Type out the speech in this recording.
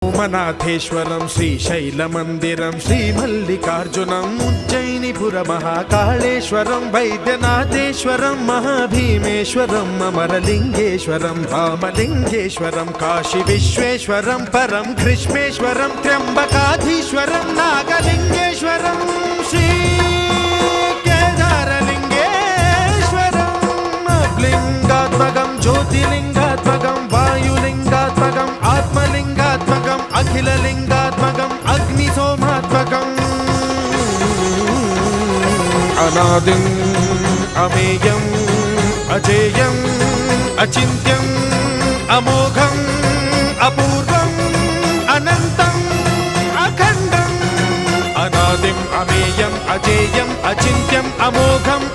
सोमनाथेश्वरं श्रीशैलमन्दिरं श्रीमल्लिकार्जुनम् उज्जयिनीपुरमहाकाळेश्वरं वैद्यनाथेश्वरं महाभीमेश्वरम् अमरलिङ्गेश्वरं रामलिङ्गेश्वरं काशीविश्वेश्वरं परं ग्रीष्मेश्वरं त्र्यम्बकाधीश्वरं नागलिङ्गेश्वरं श्रीकेदारलिङ्गेश्वरम् लिङ्गात्मकं ज्योतिलिङ्गात्मकं वायुलिङ्गात्मकम् आत्मलिङ्गात्मकम् अखिललिङ्गात्मकम् अग्निसोमात्मकम् अनादिम् अमेयम् अजेयम् अचिन्त्यम् अमोघम् अपूर्वम् अनन्तम् अखण्डम् अनादिम् अमेयम् अजेयम् अचिन्त्यम् अमोघम्